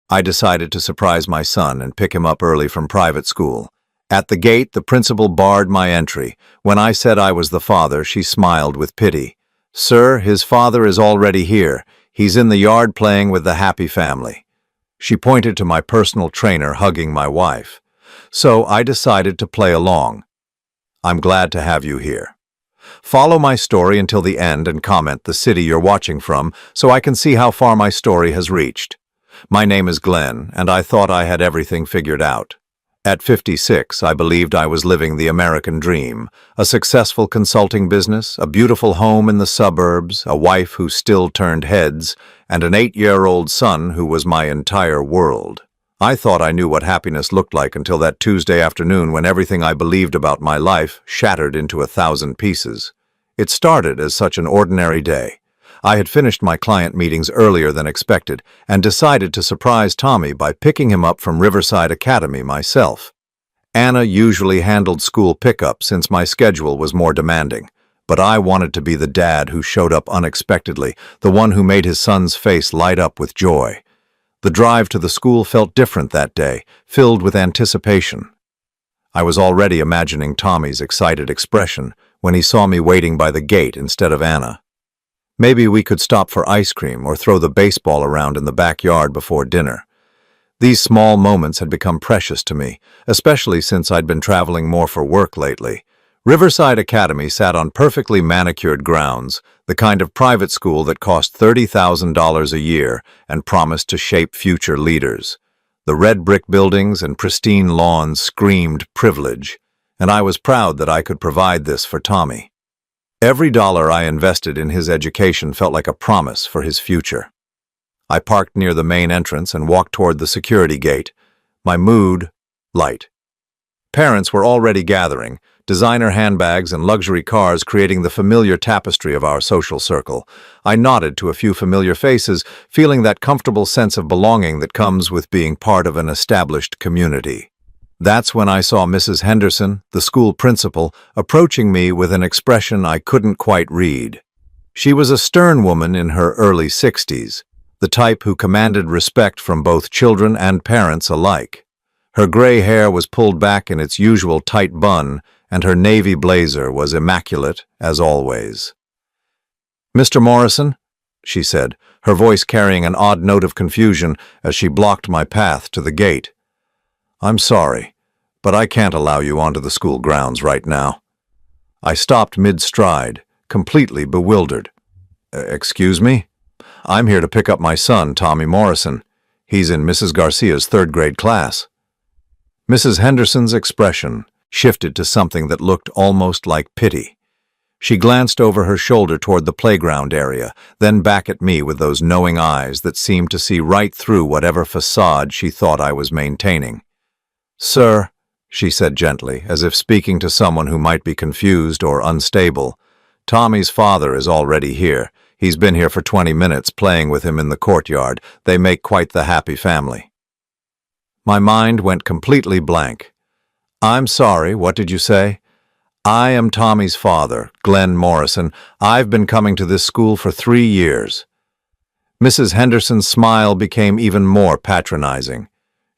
I decided to surprise my son and pick him up early from private school. At the gate, the principal barred my entry. When I said I was the father, she smiled with pity. "Sir, his father is already here. He's in the yard playing with the happy family." She pointed to my personal trainer hugging my wife. So I decided to play along. "I'm glad to have you here. Follow my story until the end and comment the city you're watching from so I can see how far my story has reached. My name is Glenn, and I thought I had everything figured out. At 56, I believed I was living the American dream, a successful consulting business, a beautiful home in the suburbs, a wife who still turned heads, and an 8-year-old son who was my entire world. I thought I knew what happiness looked like until that Tuesday afternoon when everything I believed about my life shattered into 1,000 pieces. It started as such an ordinary day. I had finished my client meetings earlier than expected and decided to surprise Tommy by picking him up from Riverside Academy myself. Anna usually handled school pickup since my schedule was more demanding, but I wanted to be the dad who showed up unexpectedly, the one who made his son's face light up with joy. The drive to the school felt different that day, filled with anticipation. I was already imagining Tommy's excited expression when he saw me waiting by the gate instead of Anna. Maybe we could stop for ice cream or throw the baseball around in the backyard before dinner. These small moments had become precious to me, especially since I'd been traveling more for work lately. Riverside Academy sat on perfectly manicured grounds, the kind of private school that cost $30,000 a year and promised to shape future leaders. The red brick buildings and pristine lawns screamed privilege, and I was proud that I could provide this for Tommy. Every dollar I invested in his education felt like a promise for his future. I parked near the main entrance and walked toward the security gate, my mood light. Parents were already gathering, designer handbags and luxury cars creating the familiar tapestry of our social circle. I nodded to a few familiar faces, feeling that comfortable sense of belonging that comes with being part of an established community. That's when I saw Mrs. Henderson, the school principal, approaching me with an expression I couldn't quite read. She was a stern woman in her early 60s, the type who commanded respect from both children and parents alike. Her gray hair was pulled back in its usual tight bun, and her navy blazer was immaculate as always. "Mr. Morrison," she said, her voice carrying an odd note of confusion as she blocked my path to the gate. "I'm sorry, but I can't allow you onto the school grounds right now." I stopped mid-stride, completely bewildered. "Excuse me? I'm here to pick up my son, Tommy Morrison. He's in Mrs. Garcia's 3rd grade class." Mrs. Henderson's expression shifted to something that looked almost like pity. She glanced over her shoulder toward the playground area, then back at me with those knowing eyes that seemed to see right through whatever facade she thought I was maintaining. "Sir," she said gently, as if speaking to someone who might be confused or unstable, "Tommy's father is already here. He's been here for 20 minutes playing with him in the courtyard. They make quite the happy family." My mind went completely blank. "I'm sorry, what did you say?" "I am Tommy's father, Glenn Morrison. I've been coming to this school for 3 years." Mrs. Henderson's smile became even more patronizing.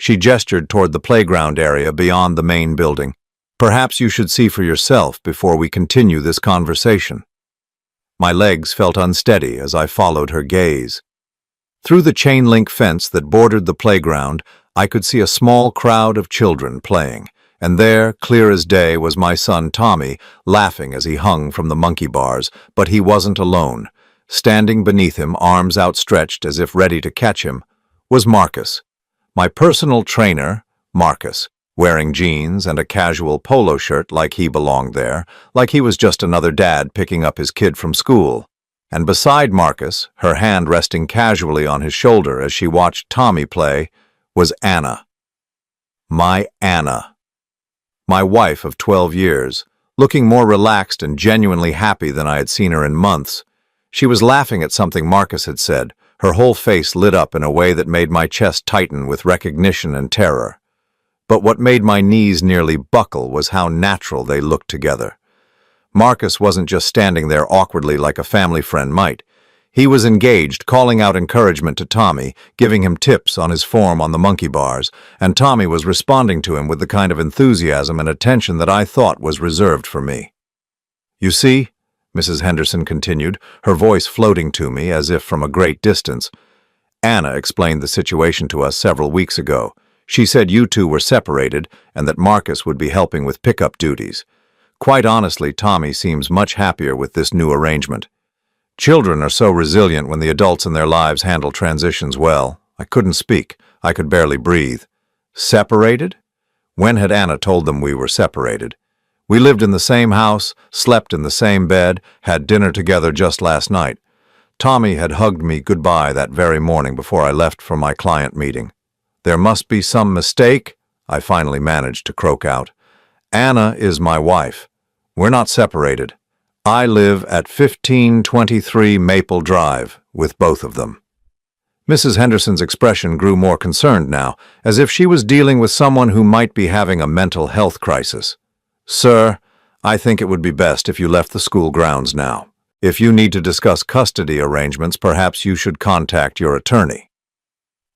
She gestured toward the playground area beyond the main building. "Perhaps you should see for yourself before we continue this conversation." My legs felt unsteady as I followed her gaze. Through the chain-link fence that bordered the playground, I could see a small crowd of children playing. And there, clear as day, was my son Tommy, laughing as he hung from the monkey bars, but he wasn't alone. Standing beneath him, arms outstretched as if ready to catch him, was Marcus. My personal trainer, Marcus, wearing jeans and a casual polo shirt like he belonged there, like he was just another dad picking up his kid from school. And beside Marcus, her hand resting casually on his shoulder as she watched Tommy play, was Anna. My Anna. My wife of 12 years, looking more relaxed and genuinely happy than I had seen her in months. She was laughing at something Marcus had said, her whole face lit up in a way that made my chest tighten with recognition and terror. But what made my knees nearly buckle was how natural they looked together. Marcus wasn't just standing there awkwardly like a family friend might. He was engaged, calling out encouragement to Tommy, giving him tips on his form on the monkey bars, and Tommy was responding to him with the kind of enthusiasm and attention that I thought was reserved for me. "You see," Mrs. Henderson continued, her voice floating to me as if from a great distance, "Anna explained the situation to us several weeks ago. She said you two were separated and that Marcus would be helping with pickup duties. Quite honestly, Tommy seems much happier with this new arrangement. Children are so resilient when the adults in their lives handle transitions well." I couldn't speak. I could barely breathe. Separated? When had Anna told them we were separated? We lived in the same house, slept in the same bed, had dinner together just last night. Tommy had hugged me goodbye that very morning before I left for my client meeting. "There must be some mistake," I finally managed to croak out. "Anna is my wife. We're not separated. I live at 1523 Maple Drive with both of them." Mrs. Henderson's expression grew more concerned now, as if she was dealing with someone who might be having a mental health crisis. "Sir, I think it would be best if you left the school grounds now. If you need to discuss custody arrangements, perhaps you should contact your attorney."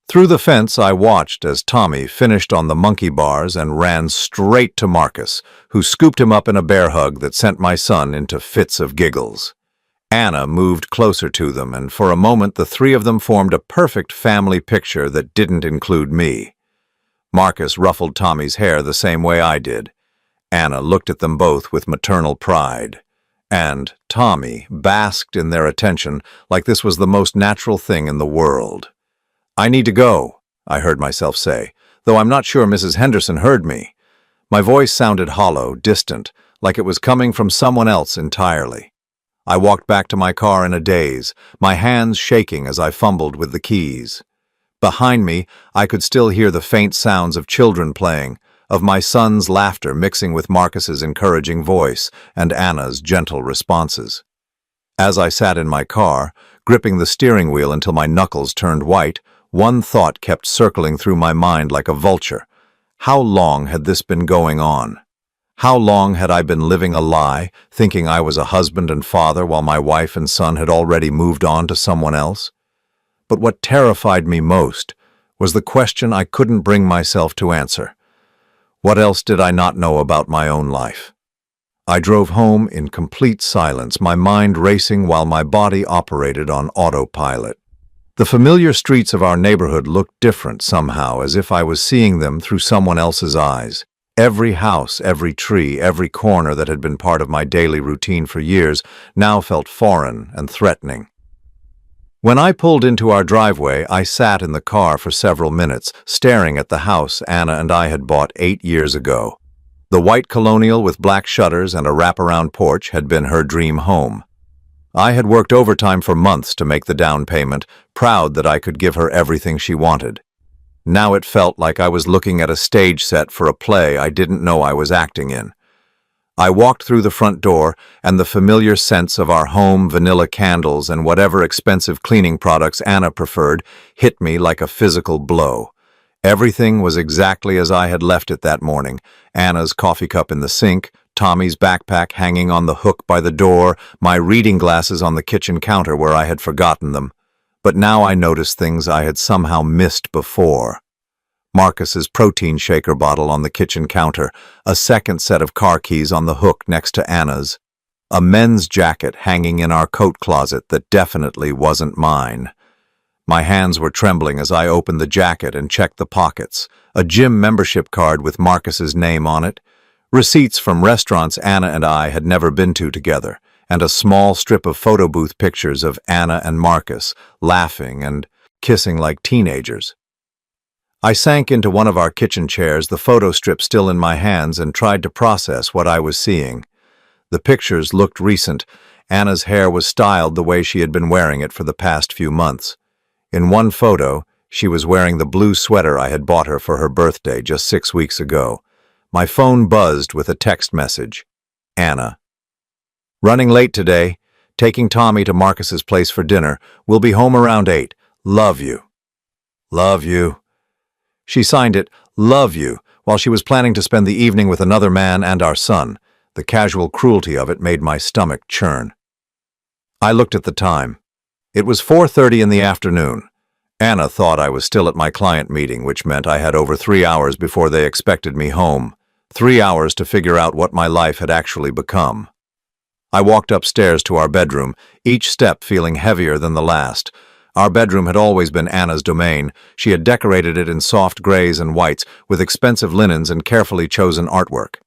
Through the fence, I watched as Tommy finished on the monkey bars and ran straight to Marcus, who scooped him up in a bear hug that sent my son into fits of giggles. Anna moved closer to them, and for a moment the three of them formed a perfect family picture that didn't include me. Marcus ruffled Tommy's hair the same way I did. Anna looked at them both with maternal pride. And Tommy basked in their attention like this was the most natural thing in the world. "I need to go," I heard myself say, though I'm not sure Mrs. Henderson heard me. My voice sounded hollow, distant, like it was coming from someone else entirely. I walked back to my car in a daze, my hands shaking as I fumbled with the keys. Behind me, I could still hear the faint sounds of children playing, of my son's laughter mixing with Marcus's encouraging voice and Anna's gentle responses. As I sat in my car, gripping the steering wheel until my knuckles turned white, one thought kept circling through my mind like a vulture. How long had this been going on? How long had I been living a lie, thinking I was a husband and father while my wife and son had already moved on to someone else? But what terrified me most was the question I couldn't bring myself to answer. What else did I not know about my own life? I drove home in complete silence, my mind racing while my body operated on autopilot. The familiar streets of our neighborhood looked different somehow, as if I was seeing them through someone else's eyes. Every house, every tree, every corner that had been part of my daily routine for years now felt foreign and threatening. When I pulled into our driveway, I sat in the car for several minutes, staring at the house Anna and I had bought 8 years ago. The white colonial with black shutters and a wraparound porch had been her dream home. I had worked overtime for months to make the down payment, proud that I could give her everything she wanted. Now it felt like I was looking at a stage set for a play I didn't know I was acting in. I walked through the front door, and the familiar scents of our home vanilla candles and whatever expensive cleaning products Anna preferred hit me like a physical blow. Everything was exactly as I had left it that morning. Anna's coffee cup in the sink, Tommy's backpack hanging on the hook by the door, my reading glasses on the kitchen counter where I had forgotten them. But now I noticed things I had somehow missed before. Marcus's protein shaker bottle on the kitchen counter, a second set of car keys on the hook next to Anna's, a men's jacket hanging in our coat closet that definitely wasn't mine. My hands were trembling as I opened the jacket and checked the pockets, a gym membership card with Marcus's name on it, receipts from restaurants Anna and I had never been to together, and a small strip of photo booth pictures of Anna and Marcus, laughing and kissing like teenagers. I sank into one of our kitchen chairs, the photo strip still in my hands, and tried to process what I was seeing. The pictures looked recent. Anna's hair was styled the way she had been wearing it for the past few months. In one photo, she was wearing the blue sweater I had bought her for her birthday just 6 weeks ago. My phone buzzed with a text message. Anna. "Running late today. Taking Tommy to Marcus's place for dinner. We'll be home around 8. Love you." Love you. She signed it, "Love you," while she was planning to spend the evening with another man and our son. The casual cruelty of it made my stomach churn. I looked at the time. It was 4:30 in the afternoon. Anna thought I was still at my client meeting, which meant I had over 3 hours before they expected me home. 3 hours to figure out what my life had actually become. I walked upstairs to our bedroom, each step feeling heavier than the last. Our bedroom had always been Anna's domain. She had decorated it in soft grays and whites, with expensive linens and carefully chosen artwork.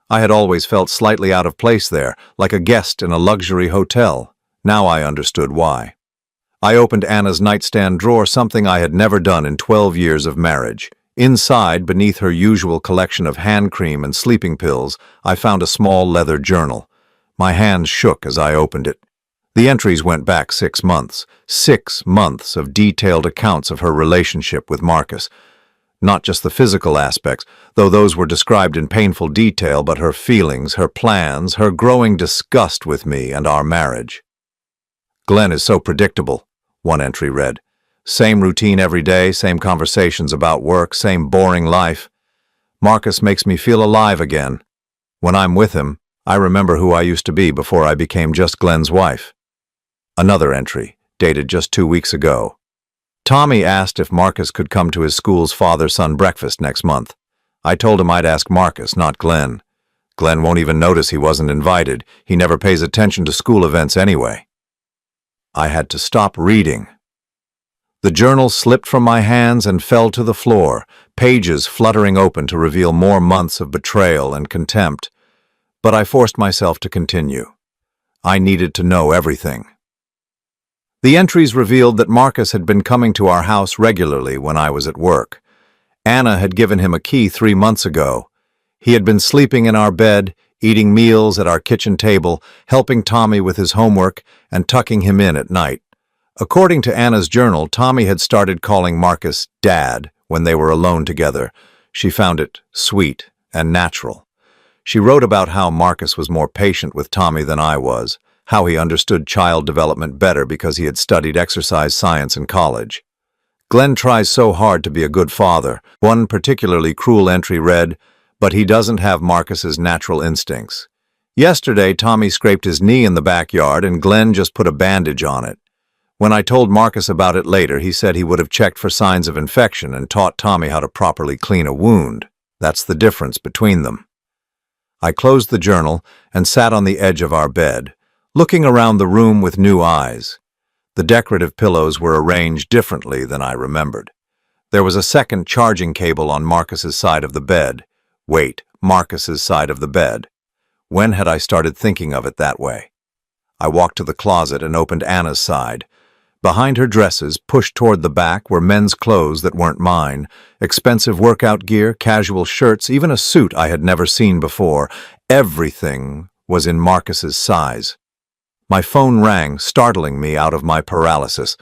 I had always felt slightly out of place there, like a guest in a luxury hotel. Now I understood why. I opened Anna's nightstand drawer, something I had never done in 12 years of marriage. Inside, beneath her usual collection of hand cream and sleeping pills, I found a small leather journal. My hands shook as I opened it. The entries went back 6 months. 6 months of detailed accounts of her relationship with Marcus. Not just the physical aspects, though those were described in painful detail, but her feelings, her plans, her growing disgust with me and our marriage. "Glenn is so predictable," one entry read. "Same routine every day, same conversations about work, same boring life. Marcus makes me feel alive again. When I'm with him, I remember who I used to be before I became just Glenn's wife." Another entry, dated just 2 weeks ago. "Tommy asked if Marcus could come to his school's father-son breakfast next month. I told him I'd ask Marcus, not Glenn. Glenn won't even notice he wasn't invited. He never pays attention to school events anyway." I had to stop reading. The journal slipped from my hands and fell to the floor, pages fluttering open to reveal more months of betrayal and contempt. But I forced myself to continue. I needed to know everything. The entries revealed that Marcus had been coming to our house regularly when I was at work. Anna had given him a key 3 months ago. He had been sleeping in our bed, eating meals at our kitchen table, helping Tommy with his homework, and tucking him in at night. According to Anna's journal, Tommy had started calling Marcus Dad when they were alone together. She found it sweet and natural. She wrote about how Marcus was more patient with Tommy than I was, how he understood child development better because he had studied exercise science in college. "Glenn tries so hard to be a good father." One particularly cruel entry read, "But he doesn't have Marcus's natural instincts. Yesterday, Tommy scraped his knee in the backyard and Glenn just put a bandage on it. When I told Marcus about it later, he said he would have checked for signs of infection and taught Tommy how to properly clean a wound. That's the difference between them." I closed the journal and sat on the edge of our bed, looking around the room with new eyes. The decorative pillows were arranged differently than I remembered. There was a second charging cable on Marcus's side of the bed. Wait, Marcus's side of the bed. When had I started thinking of it that way? I walked to the closet and opened Anna's side. Behind her dresses, pushed toward the back, were men's clothes that weren't mine, expensive workout gear, casual shirts, even a suit I had never seen before. Everything was in Marcus's size. My phone rang, startling me out of my paralysis.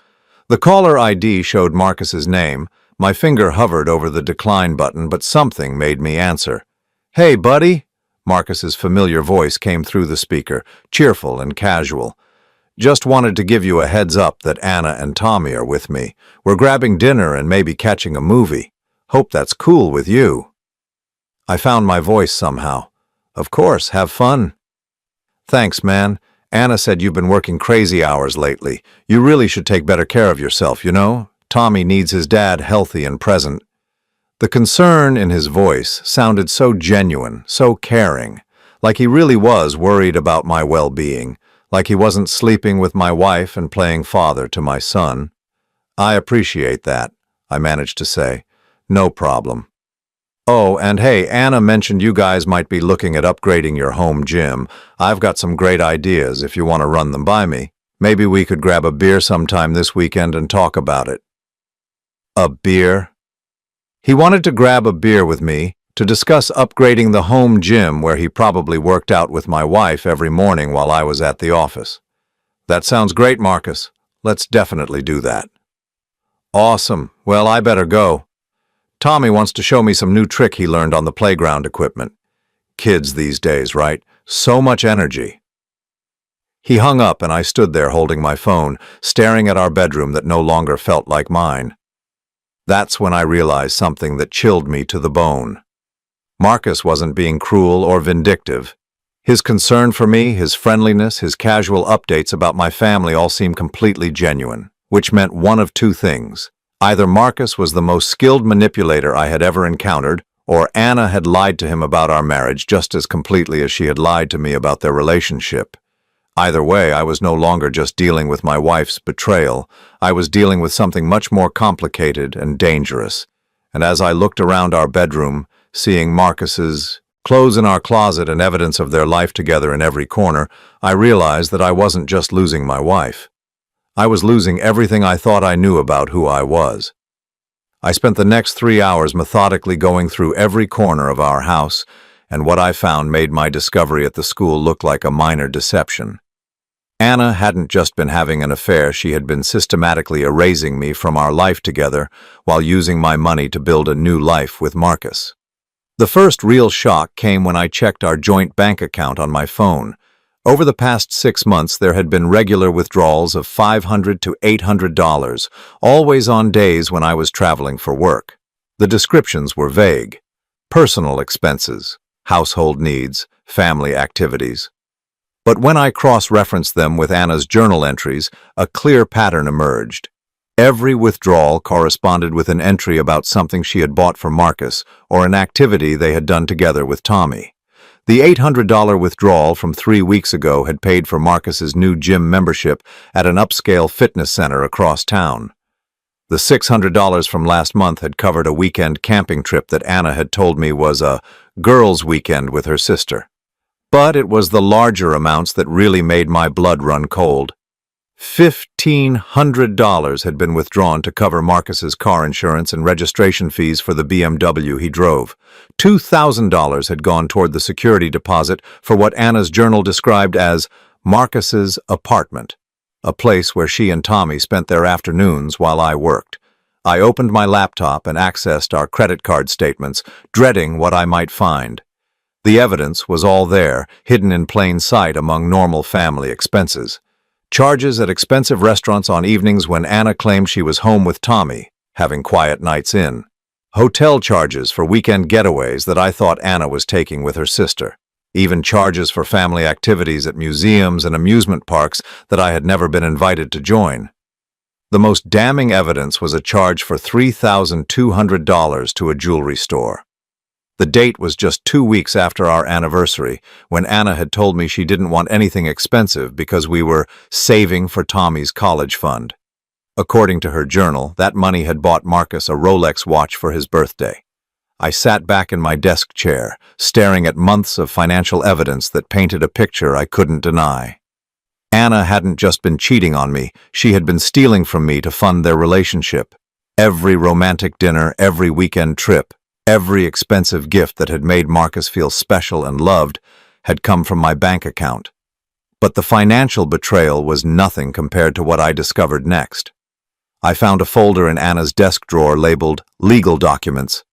The caller ID showed Marcus's name. My finger hovered over the decline button, but something made me answer. "Hey, buddy." Marcus's familiar voice came through the speaker, cheerful and casual. "Just wanted to give you a heads up that Anna and Tommy are with me. We're grabbing dinner and maybe catching a movie. Hope that's cool with you." I found my voice somehow. "Of course, have fun." "Thanks, man. Anna said you've been working crazy hours lately. You really should take better care of yourself, you know? Tommy needs his dad healthy and present." The concern in his voice sounded so genuine, so caring, like he really was worried about my well-being, like he wasn't sleeping with my wife and playing father to my son. "I appreciate that," I managed to say. "No problem. Oh, and hey, Anna mentioned you guys might be looking at upgrading your home gym. I've got some great ideas if you want to run them by me. Maybe we could grab a beer sometime this weekend and talk about it." A beer? He wanted to grab a beer with me to discuss upgrading the home gym where he probably worked out with my wife every morning while I was at the office. "That sounds great, Marcus. Let's definitely do that." "Awesome. Well, I better go. Tommy wants to show me some new trick he learned on the playground equipment. Kids these days, right? So much energy." He hung up and I stood there holding my phone, staring at our bedroom that no longer felt like mine. That's when I realized something that chilled me to the bone. Marcus wasn't being cruel or vindictive. His concern for me, his friendliness, his casual updates about my family all seemed completely genuine, which meant one of two things. Either Marcus was the most skilled manipulator I had ever encountered, or Anna had lied to him about our marriage just as completely as she had lied to me about their relationship. Either way, I was no longer just dealing with my wife's betrayal. I was dealing with something much more complicated and dangerous. And as I looked around our bedroom, seeing Marcus's clothes in our closet and evidence of their life together in every corner, I realized that I wasn't just losing my wife. I was losing everything I thought I knew about who I was. I spent the next 3 hours methodically going through every corner of our house, and what I found made my discovery at the school look like a minor deception. Anna hadn't just been having an affair, she had been systematically erasing me from our life together while using my money to build a new life with Marcus. The first real shock came when I checked our joint bank account on my phone. Over the past 6 months, there had been regular withdrawals of $500 to $800, always on days when I was traveling for work. The descriptions were vague. Personal expenses, household needs, family activities. But when I cross-referenced them with Anna's journal entries, a clear pattern emerged. Every withdrawal corresponded with an entry about something she had bought for Marcus or an activity they had done together with Tommy. The $800 withdrawal from 3 weeks ago had paid for Marcus's new gym membership at an upscale fitness center across town. The $600 from last month had covered a weekend camping trip that Anna had told me was a girls' weekend with her sister. But it was the larger amounts that really made my blood run cold. $1,500 had been withdrawn to cover Marcus's car insurance and registration fees for the BMW he drove. $2,000 had gone toward the security deposit for what Anna's journal described as Marcus's apartment, a place where she and Tommy spent their afternoons while I worked. I opened my laptop and accessed our credit card statements, dreading what I might find. The evidence was all there, hidden in plain sight among normal family expenses. Charges at expensive restaurants on evenings when Anna claimed she was home with Tommy, having quiet nights in. Hotel charges for weekend getaways that I thought Anna was taking with her sister. Even charges for family activities at museums and amusement parks that I had never been invited to join. The most damning evidence was a charge for $3,200 to a jewelry store. The date was just 2 weeks after our anniversary, when Anna had told me she didn't want anything expensive because we were saving for Tommy's college fund. According to her journal, that money had bought Marcus a Rolex watch for his birthday. I sat back in my desk chair, staring at months of financial evidence that painted a picture I couldn't deny. Anna hadn't just been cheating on me, she had been stealing from me to fund their relationship. Every romantic dinner, every weekend trip, every expensive gift that had made Marcus feel special and loved had come from my bank account. But the financial betrayal was nothing compared to what I discovered next. I found a folder in Anna's desk drawer labeled Legal Documents.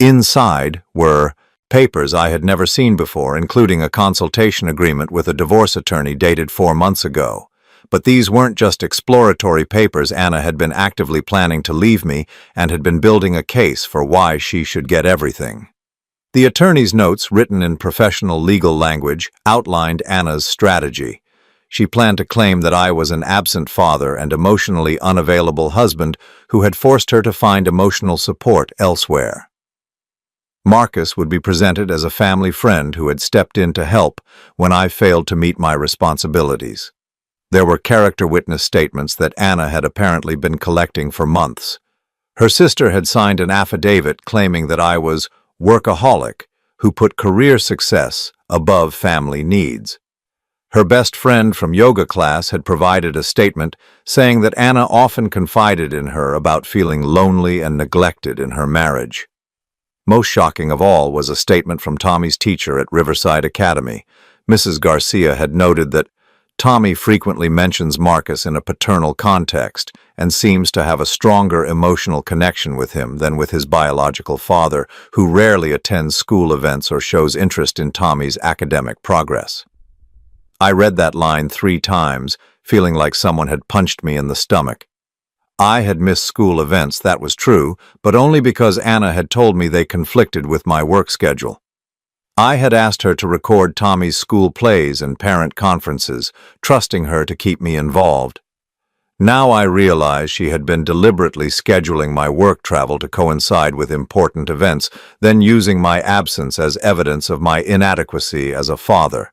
Inside were papers I had never seen before, including a consultation agreement with a divorce attorney dated 4 months ago. But these weren't just exploratory papers. Anna had been actively planning to leave me and had been building a case for why she should get everything. The attorney's notes, written in professional legal language, outlined Anna's strategy. She planned to claim that I was an absent father and emotionally unavailable husband who had forced her to find emotional support elsewhere. Marcus would be presented as a family friend who had stepped in to help when I failed to meet my responsibilities. There were character witness statements that Anna had apparently been collecting for months. Her sister had signed an affidavit claiming that I was workaholic who put career success above family needs. Her best friend from yoga class had provided a statement saying that Anna often confided in her about feeling lonely and neglected in her marriage. Most shocking of all was a statement from Tommy's teacher at Riverside Academy. Mrs. Garcia had noted that Tommy frequently mentions Marcus in a paternal context and seems to have a stronger emotional connection with him than with his biological father, who rarely attends school events or shows interest in Tommy's academic progress. I read that line 3 times, feeling like someone had punched me in the stomach. I had missed school events, that was true, but only because Anna had told me they conflicted with my work schedule. I had asked her to record Tommy's school plays and parent conferences, trusting her to keep me involved. Now I realized she had been deliberately scheduling my work travel to coincide with important events, then using my absence as evidence of my inadequacy as a father.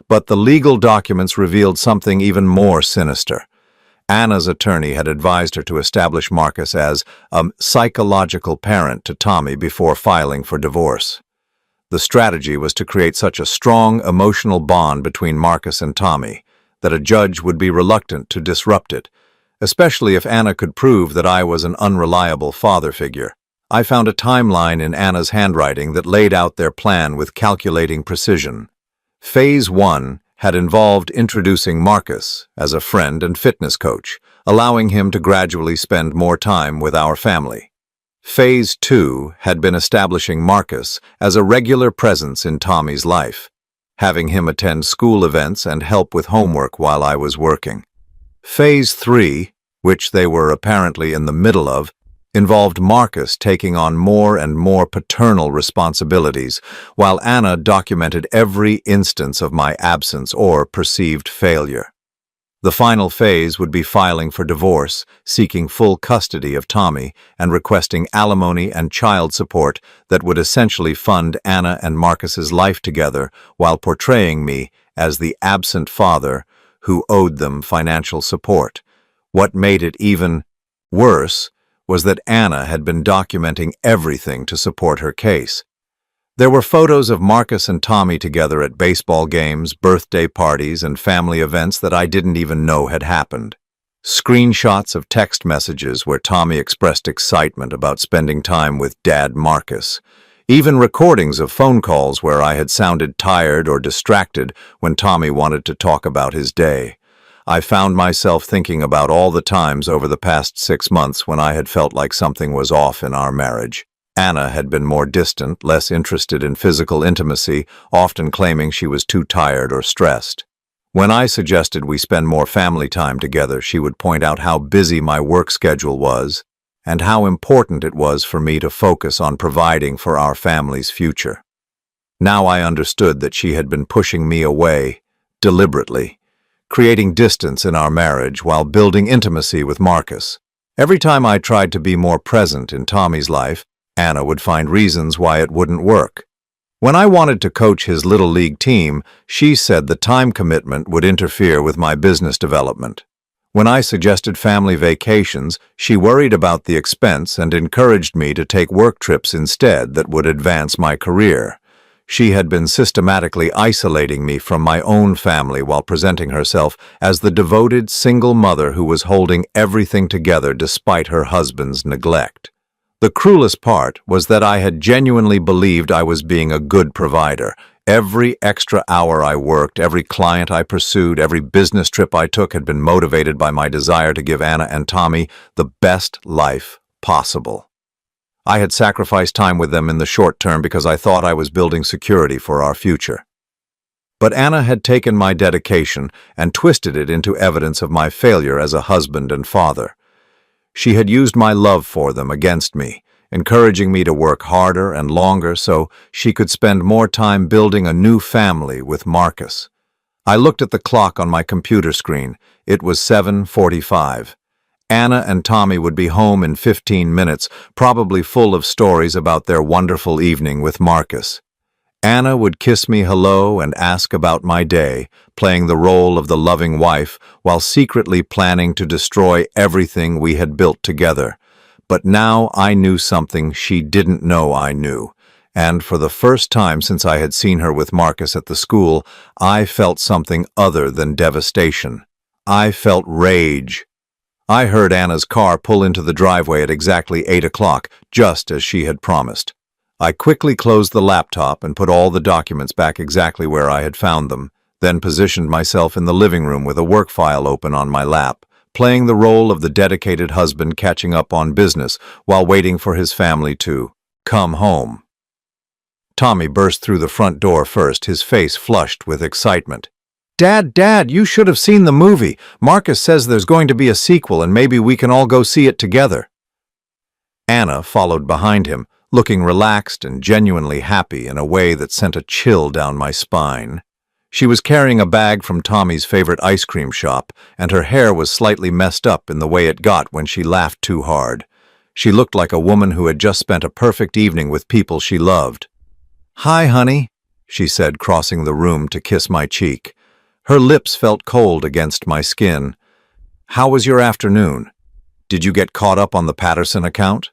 But the legal documents revealed something even more sinister. Anna's attorney had advised her to establish Marcus as a psychological parent to Tommy before filing for divorce. The strategy was to create such a strong emotional bond between Marcus and Tommy that a judge would be reluctant to disrupt it, especially if Anna could prove that I was an unreliable father figure. I found a timeline in Anna's handwriting that laid out their plan with calculating precision. Phase 1 had involved introducing Marcus as a friend and fitness coach, allowing him to gradually spend more time with our family. Phase 2 had been establishing Marcus as a regular presence in Tommy's life, having him attend school events and help with homework while I was working. Phase 3, which they were apparently in the middle of, involved Marcus taking on more and more paternal responsibilities, while Anna documented every instance of my absence or perceived failure. The final phase would be filing for divorce, seeking full custody of Tommy, and requesting alimony and child support that would essentially fund Anna and Marcus's life together while portraying me as the absent father who owed them financial support. What made it even worse was that Anna had been documenting everything to support her case. There were photos of Marcus and Tommy together at baseball games, birthday parties, and family events that I didn't even know had happened. Screenshots of text messages where Tommy expressed excitement about spending time with Dad Marcus. Even recordings of phone calls where I had sounded tired or distracted when Tommy wanted to talk about his day. I found myself thinking about all the times over the past 6 months when I had felt like something was off in our marriage. Anna had been more distant, less interested in physical intimacy, often claiming she was too tired or stressed. When I suggested we spend more family time together, she would point out how busy my work schedule was and how important it was for me to focus on providing for our family's future. Now I understood that she had been pushing me away, deliberately, creating distance in our marriage while building intimacy with Marcus. Every time I tried to be more present in Tommy's life, Anna would find reasons why it wouldn't work. When I wanted to coach his little league team, she said the time commitment would interfere with my business development. When I suggested family vacations, she worried about the expense and encouraged me to take work trips instead that would advance my career. She had been systematically isolating me from my own family while presenting herself as the devoted single mother who was holding everything together despite her husband's neglect. The cruelest part was that I had genuinely believed I was being a good provider. Every extra hour I worked, every client I pursued, every business trip I took had been motivated by my desire to give Anna and Tommy the best life possible. I had sacrificed time with them in the short term because I thought I was building security for our future. But Anna had taken my dedication and twisted it into evidence of my failure as a husband and father. She had used my love for them against me, encouraging me to work harder and longer so she could spend more time building a new family with Marcus. I looked at the clock on my computer screen. It was 7:45. Anna and Tommy would be home in 15 minutes, probably full of stories about their wonderful evening with Marcus. Anna would kiss me hello and ask about my day, playing the role of the loving wife while secretly planning to destroy everything we had built together. But now I knew something she didn't know I knew, and for the first time since I had seen her with Marcus at the school, I felt something other than devastation. I felt rage. I heard Anna's car pull into the driveway at exactly 8 o'clock, just as she had promised. I quickly closed the laptop and put all the documents back exactly where I had found them, then positioned myself in the living room with a work file open on my lap, playing the role of the dedicated husband catching up on business while waiting for his family to come home. Tommy burst through the front door first, his face flushed with excitement. Dad, you should have seen the movie. Marcus says there's going to be a sequel and maybe we can all go see it together." Anna followed behind him, looking relaxed and genuinely happy in a way that sent a chill down my spine. She was carrying a bag from Tommy's favorite ice cream shop, and her hair was slightly messed up in the way it got when she laughed too hard. She looked like a woman who had just spent a perfect evening with people she loved. "Hi, honey," she said, crossing the room to kiss my cheek. Her lips felt cold against my skin. "How was your afternoon? Did you get caught up on the Patterson account?"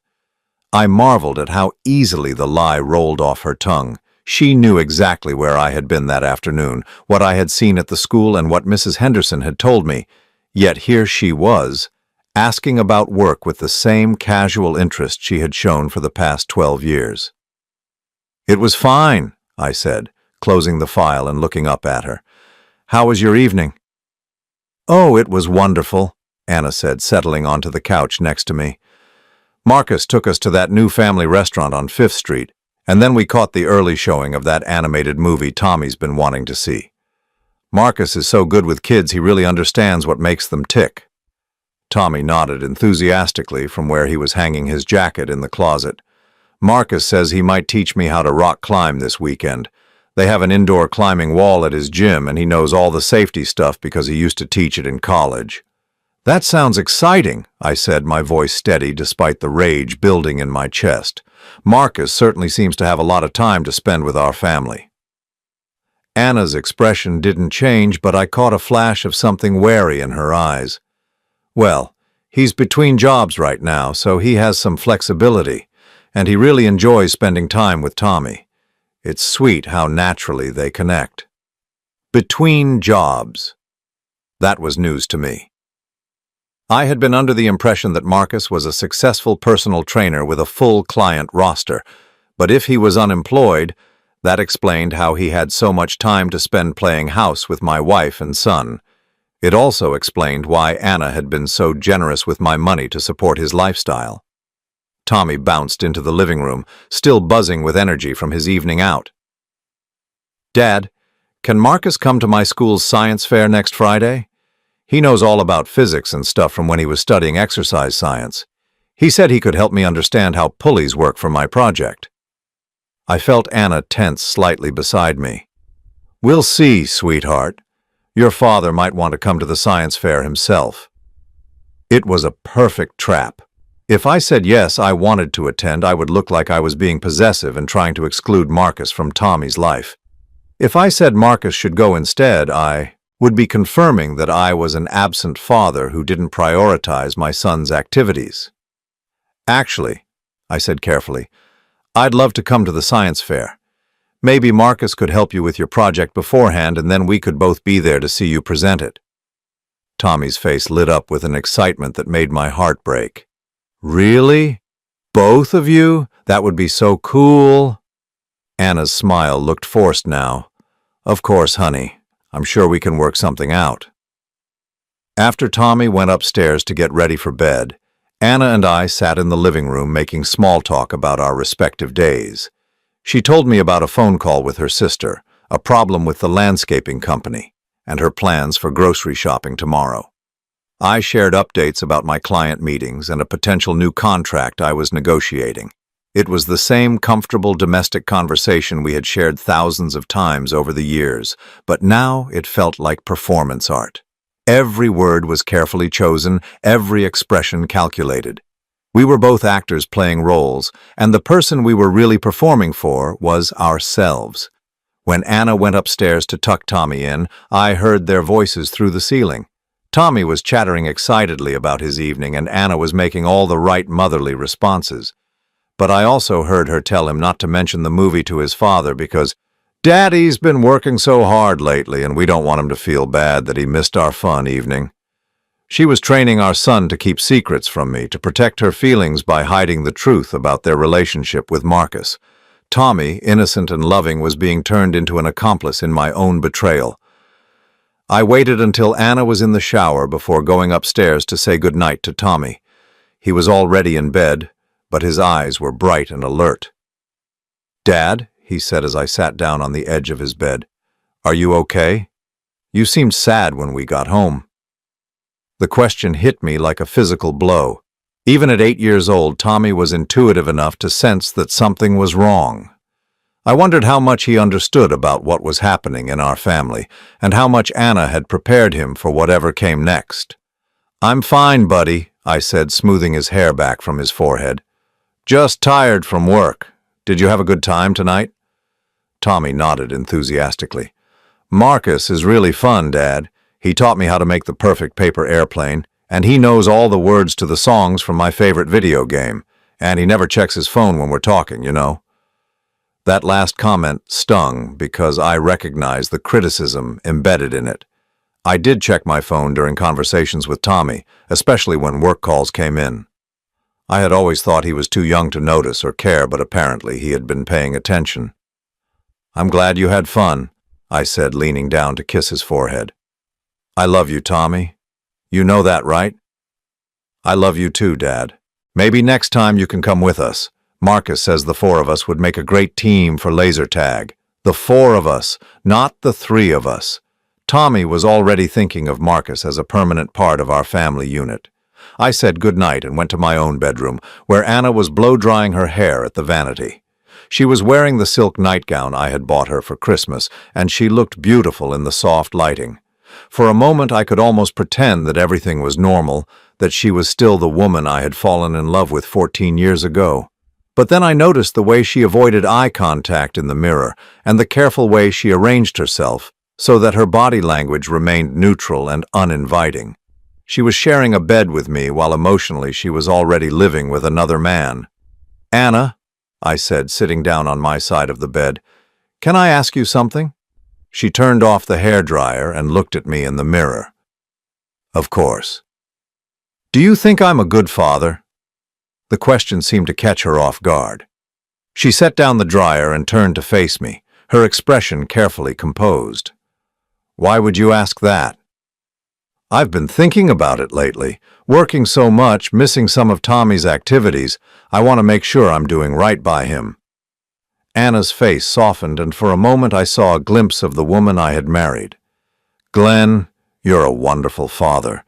I marveled at how easily the lie rolled off her tongue. She knew exactly where I had been that afternoon, what I had seen at the school and what Mrs. Henderson had told me. Yet here she was, asking about work with the same casual interest she had shown for the past 12 years. "It was fine," I said, closing the file and looking up at her. "How was your evening?" "Oh, it was wonderful," Anna said, settling onto the couch next to me. "Marcus took us to that new family restaurant on 5th Street, and then we caught the early showing of that animated movie Tommy's been wanting to see. Marcus is so good with kids he really understands what makes them tick." Tommy nodded enthusiastically from where he was hanging his jacket in the closet. "Marcus says he might teach me how to rock climb this weekend. They have an indoor climbing wall at his gym, and he knows all the safety stuff because he used to teach it in college." "That sounds exciting," I said, my voice steady despite the rage building in my chest. "Marcus certainly seems to have a lot of time to spend with our family." Anna's expression didn't change, but I caught a flash of something wary in her eyes. "Well, he's between jobs right now, so he has some flexibility, and he really enjoys spending time with Tommy. It's sweet how naturally they connect." Between jobs. That was news to me. I had been under the impression that Marcus was a successful personal trainer with a full client roster, but if he was unemployed, that explained how he had so much time to spend playing house with my wife and son. It also explained why Anna had been so generous with my money to support his lifestyle. Tommy bounced into the living room, still buzzing with energy from his evening out. "Dad, can Marcus come to my school's science fair next Friday? He knows all about physics and stuff from when he was studying exercise science. He said he could help me understand how pulleys work for my project." I felt Anna tense slightly beside me. "We'll see, sweetheart. Your father might want to come to the science fair himself." It was a perfect trap. If I said yes, I wanted to attend, I would look like I was being possessive and trying to exclude Marcus from Tommy's life. If I said Marcus should go instead, I would be confirming that I was an absent father who didn't prioritize my son's activities. "Actually," I said carefully, "I'd love to come to the science fair. Maybe Marcus could help you with your project beforehand, and then we could both be there to see you present it." Tommy's face lit up with an excitement that made my heart break. "Really? Both of you? That would be so cool." Anna's smile looked forced now. "Of course, honey. I'm sure we can work something out." After Tommy went upstairs to get ready for bed, Anna and I sat in the living room making small talk about our respective days. She told me about a phone call with her sister, a problem with the landscaping company, and her plans for grocery shopping tomorrow. I shared updates about my client meetings and a potential new contract I was negotiating. It was the same comfortable domestic conversation we had shared thousands of times over the years, but now it felt like performance art. Every word was carefully chosen, every expression calculated. We were both actors playing roles, and the person we were really performing for was ourselves. When Anna went upstairs to tuck Tommy in, I heard their voices through the ceiling. Tommy was chattering excitedly about his evening, and Anna was making all the right motherly responses. But I also heard her tell him not to mention the movie to his father because Daddy's been working so hard lately and we don't want him to feel bad that he missed our fun evening. She was training our son to keep secrets from me, to protect her feelings by hiding the truth about their relationship with Marcus. Tommy, innocent and loving, was being turned into an accomplice in my own betrayal. I waited until Anna was in the shower before going upstairs to say goodnight to Tommy. He was already in bed, but his eyes were bright and alert. "Dad," he said as I sat down on the edge of his bed, "are you okay? You seemed sad when we got home." The question hit me like a physical blow. Even at 8 years old, Tommy was intuitive enough to sense that something was wrong. I wondered how much he understood about what was happening in our family, and how much Anna had prepared him for whatever came next. "I'm fine, buddy," I said, smoothing his hair back from his forehead. "Just tired from work. Did you have a good time tonight?" Tommy nodded enthusiastically. "Marcus is really fun, Dad. He taught me how to make the perfect paper airplane, and he knows all the words to the songs from my favorite video game, and he never checks his phone when we're talking, you know." That last comment stung because I recognized the criticism embedded in it. I did check my phone during conversations with Tommy, especially when work calls came in. I had always thought he was too young to notice or care, but apparently he had been paying attention. "I'm glad you had fun," I said, leaning down to kiss his forehead. "I love you, Tommy. You know that, right?" "I love you too, Dad. Maybe next time you can come with us. Marcus says the 4 of us would make a great team for laser tag. The 4 of us, not the 3 of us." Tommy was already thinking of Marcus as a permanent part of our family unit. I said goodnight and went to my own bedroom, where Anna was blow-drying her hair at the vanity. She was wearing the silk nightgown I had bought her for Christmas, and she looked beautiful in the soft lighting. For a moment I could almost pretend that everything was normal, that she was still the woman I had fallen in love with 14 years ago. But then I noticed the way she avoided eye contact in the mirror, and the careful way she arranged herself, so that her body language remained neutral and uninviting. She was sharing a bed with me while emotionally she was already living with another man. "Anna," I said, sitting down on my side of the bed, "can I ask you something?" She turned off the hairdryer and looked at me in the mirror. "Of course." "Do you think I'm a good father?" The question seemed to catch her off guard. She set down the dryer and turned to face me, her expression carefully composed. "Why would you ask that?" "I've been thinking about it lately. Working so much, missing some of Tommy's activities. I want to make sure I'm doing right by him." Anna's face softened, and for a moment I saw a glimpse of the woman I had married. "Glenn, you're a wonderful father.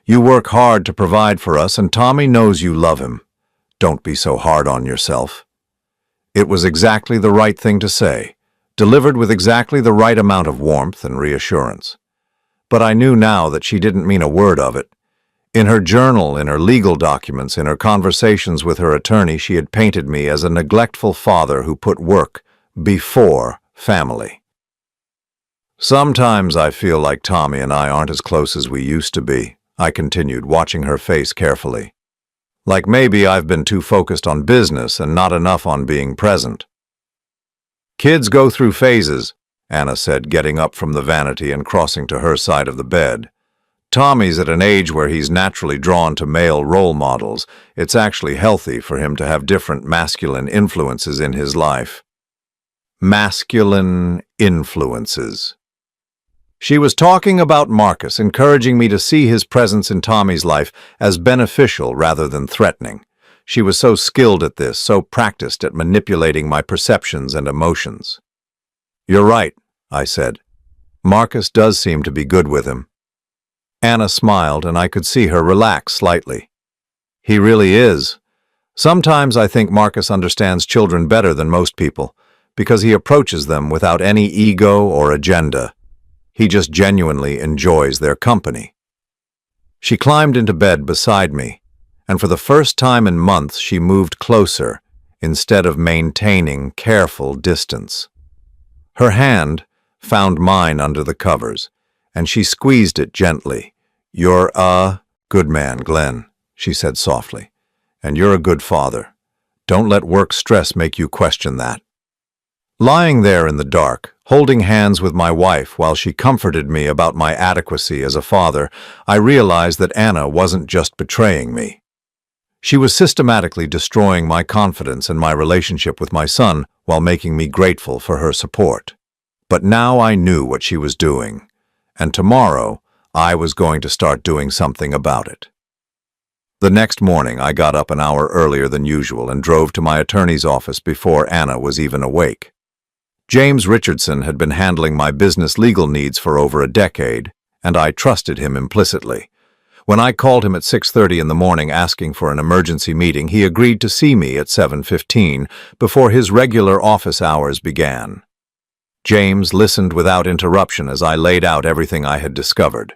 You work hard to provide for us, and Tommy knows you love him. Don't be so hard on yourself." It was exactly the right thing to say, delivered with exactly the right amount of warmth and reassurance. But I knew now that she didn't mean a word of it. In her journal, in her legal documents, in her conversations with her attorney, she had painted me as a neglectful father who put work before family. "Sometimes I feel like Tommy and I aren't as close as we used to be," I continued, watching her face carefully. "Like maybe I've been too focused on business and not enough on being present." "Kids go through phases," Anna said, getting up from the vanity and crossing to her side of the bed. "Tommy's at an age where he's naturally drawn to male role models. It's actually healthy for him to have different masculine influences in his life." Masculine influences. She was talking about Marcus, encouraging me to see his presence in Tommy's life as beneficial rather than threatening. She was so skilled at this, so practiced at manipulating my perceptions and emotions. "You're right," I said. "Marcus does seem to be good with him." Anna smiled, and I could see her relax slightly. "He really is. Sometimes I think Marcus understands children better than most people, because he approaches them without any ego or agenda. He just genuinely enjoys their company." She climbed into bed beside me, and for the first time in months she moved closer instead of maintaining careful distance. Her hand found mine under the covers, and she squeezed it gently. "You're a good man, Glenn," she said softly, "and you're a good father. Don't let work stress make you question that." Lying there in the dark, holding hands with my wife while she comforted me about my adequacy as a father, I realized that Anna wasn't just betraying me. She was systematically destroying my confidence and my relationship with my son while making me grateful for her support. But now I knew what she was doing, and tomorrow I was going to start doing something about it. The next morning I got up an hour earlier than usual and drove to my attorney's office before Anna was even awake. James Richardson had been handling my business legal needs for over a decade, and I trusted him implicitly. When I called him at 6:30 in the morning asking for an emergency meeting, he agreed to see me at 7:15 before his regular office hours began. James listened without interruption as I laid out everything I had discovered.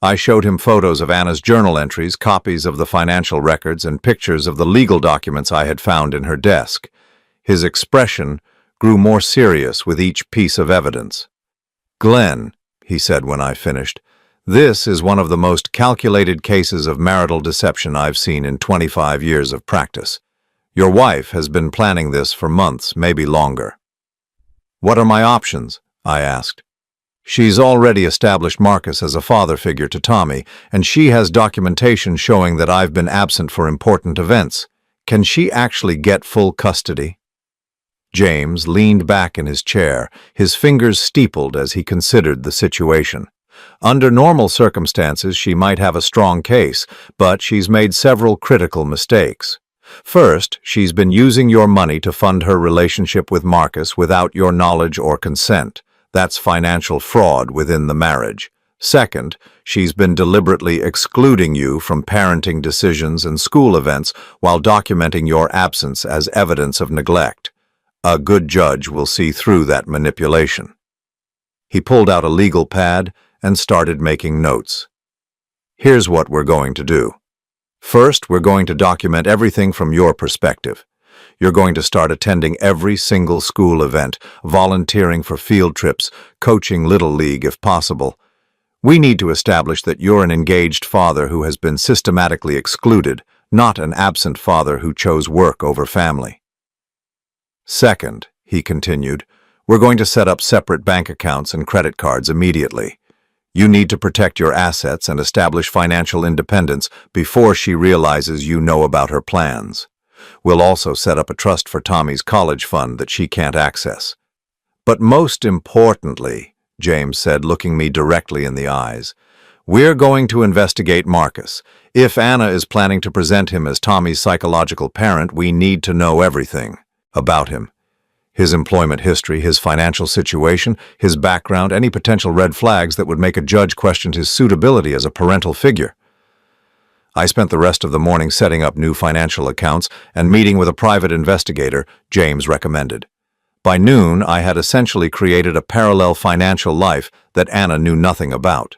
I showed him photos of Anna's journal entries, copies of the financial records, and pictures of the legal documents I had found in her desk. His expression grew more serious with each piece of evidence. "Glenn," he said when I finished, "this is one of the most calculated cases of marital deception I've seen in 25 years of practice. Your wife has been planning this for months, maybe longer." "What are my options?" I asked. "She's already established Marcus as a father figure to Tommy, and she has documentation showing that I've been absent for important events. Can she actually get full custody?" James leaned back in his chair, his fingers steepled as he considered the situation. "Under normal circumstances, she might have a strong case, but she's made several critical mistakes. First, she's been using your money to fund her relationship with Marcus without your knowledge or consent. That's financial fraud within the marriage. Second, she's been deliberately excluding you from parenting decisions and school events while documenting your absence as evidence of neglect. A good judge will see through that manipulation." He pulled out a legal pad and started making notes. "Here's what we're going to do. First, we're going to document everything from your perspective. You're going to start attending every single school event, volunteering for field trips, coaching Little League if possible. We need to establish that you're an engaged father who has been systematically excluded, not an absent father who chose work over family. Second," he continued, "we're going to set up separate bank accounts and credit cards immediately. You need to protect your assets and establish financial independence before she realizes you know about her plans. We'll also set up a trust for Tommy's college fund that she can't access. But most importantly," James said, looking me directly in the eyes, "we're going to investigate Marcus. If Anna is planning to present him as Tommy's psychological parent, we need to know everything about him. His employment history, his financial situation, his background, any potential red flags that would make a judge question his suitability as a parental figure." I spent the rest of the morning setting up new financial accounts and meeting with a private investigator James recommended. By noon, I had essentially created a parallel financial life that Anna knew nothing about.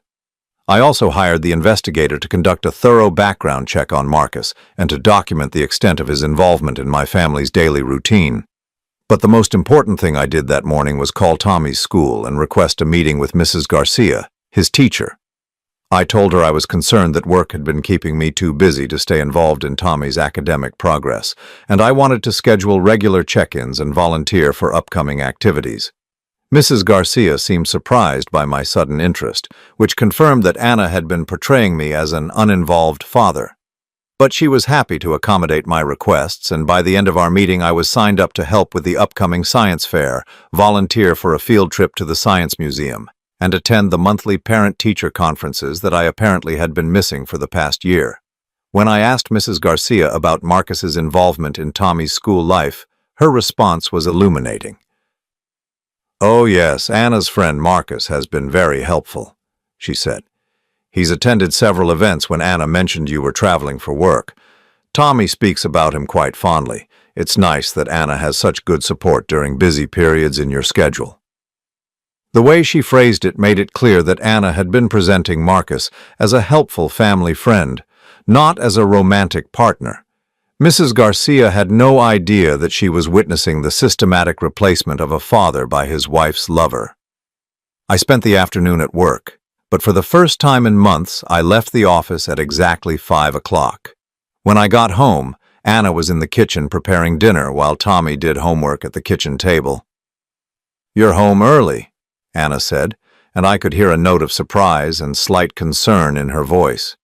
I also hired the investigator to conduct a thorough background check on Marcus and to document the extent of his involvement in my family's daily routine. But the most important thing I did that morning was call Tommy's school and request a meeting with Mrs. Garcia, his teacher. I told her I was concerned that work had been keeping me too busy to stay involved in Tommy's academic progress, and I wanted to schedule regular check-ins and volunteer for upcoming activities. Mrs. Garcia seemed surprised by my sudden interest, which confirmed that Anna had been portraying me as an uninvolved father. But she was happy to accommodate my requests, and by the end of our meeting I was signed up to help with the upcoming science fair, volunteer for a field trip to the Science Museum, and attend the monthly parent-teacher conferences that I apparently had been missing for the past year. When I asked Mrs. Garcia about Marcus's involvement in Tommy's school life, her response was illuminating. "Oh yes, Anna's friend Marcus has been very helpful," she said. "He's attended several events when Anna mentioned you were traveling for work. Tommy speaks about him quite fondly. It's nice that Anna has such good support during busy periods in your schedule." The way she phrased it made it clear that Anna had been presenting Marcus as a helpful family friend, not as a romantic partner. Mrs. Garcia had no idea that she was witnessing the systematic replacement of a father by his wife's lover. I spent the afternoon at work, but for the first time in months, I left the office at exactly 5 o'clock. When I got home, Anna was in the kitchen preparing dinner while Tommy did homework at the kitchen table. "You're home early," Anna said, and I could hear a note of surprise and slight concern in her voice.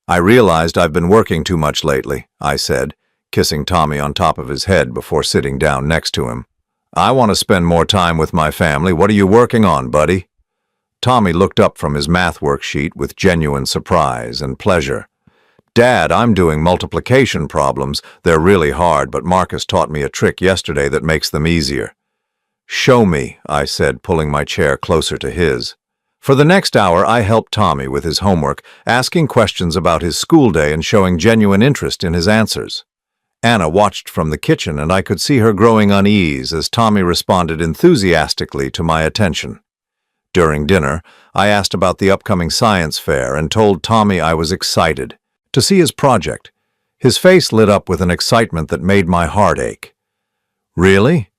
"I realized I've been working too much lately," I said, kissing Tommy on top of his head before sitting down next to him. "I want to spend more time with my family. What are you working on, buddy?" Tommy looked up from his math worksheet with genuine surprise and pleasure. "Dad, I'm doing multiplication problems. They're really hard, but Marcus taught me a trick yesterday that makes them easier." "Show me," I said, pulling my chair closer to his. For the next hour, I helped Tommy with his homework, asking questions about his school day and showing genuine interest in his answers. Anna watched from the kitchen, and I could see her growing unease as Tommy responded enthusiastically to my attention. During dinner, I asked about the upcoming science fair and told Tommy I was excited to see his project. His face lit up with an excitement that made my heart ache. "Really?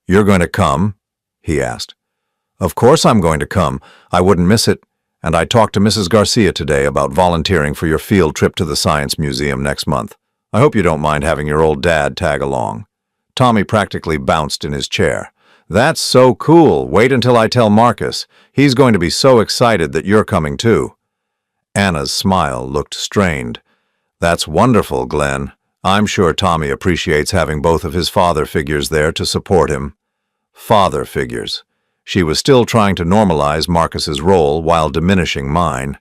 You're going to come?" he asked. "Of course I'm going to come. I wouldn't miss it. And I talked to Mrs. Garcia today about volunteering for your field trip to the Science Museum next month. I hope you don't mind having your old dad tag along." Tommy practically bounced in his chair. "That's so cool. Wait until I tell Marcus. He's going to be so excited that you're coming too." Anna's smile looked strained. "That's wonderful, Glenn. I'm sure Tommy appreciates having both of his father figures there to support him." Father figures. She was still trying to normalize Marcus's role while diminishing mine.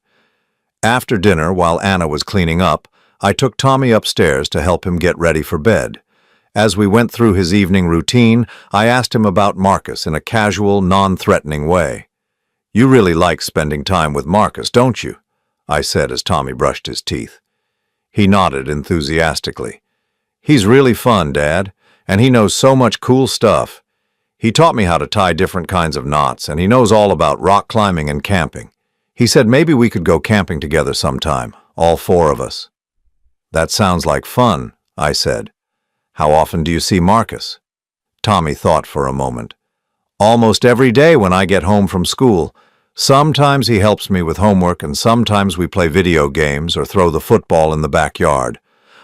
After dinner, while Anna was cleaning up, I took Tommy upstairs to help him get ready for bed. As we went through his evening routine, I asked him about Marcus in a casual, non-threatening way. "You really like spending time with Marcus, don't you?" I said as Tommy brushed his teeth. He nodded enthusiastically. "He's really fun, Dad, and he knows so much cool stuff. He taught me how to tie different kinds of knots, and he knows all about rock climbing and camping. He said maybe we could go camping together sometime, all four of us." "That sounds like fun," I said. "How often do you see Marcus?" Tommy thought for a moment. "Almost every day when I get home from school. Sometimes he helps me with homework, and sometimes we play video games or throw the football in the backyard.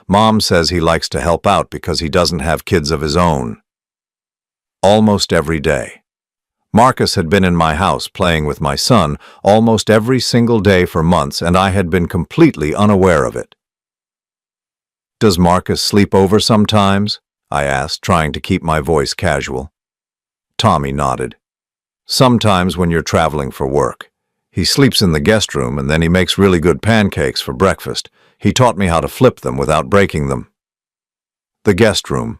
Mom says he likes to help out because he doesn't have kids of his own." Almost every day. Marcus had been in my house playing with my son almost every single day for months, and I had been completely unaware of it. "Does Marcus sleep over sometimes?" I asked, trying to keep my voice casual. Tommy nodded. "Sometimes when you're traveling for work. He sleeps in the guest room, and then he makes really good pancakes for breakfast. He taught me how to flip them without breaking them." The guest room.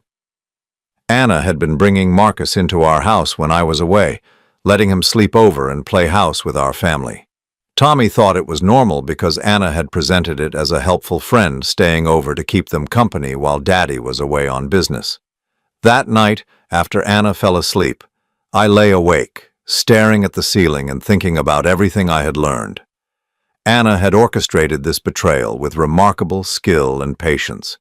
Anna had been bringing Marcus into our house when I was away, letting him sleep over and play house with our family. Tommy thought it was normal because Anna had presented it as a helpful friend staying over to keep them company while Daddy was away on business. That night, after Anna fell asleep, I lay awake, staring at the ceiling and thinking about everything I had learned. Anna had orchestrated this betrayal with remarkable skill and patience.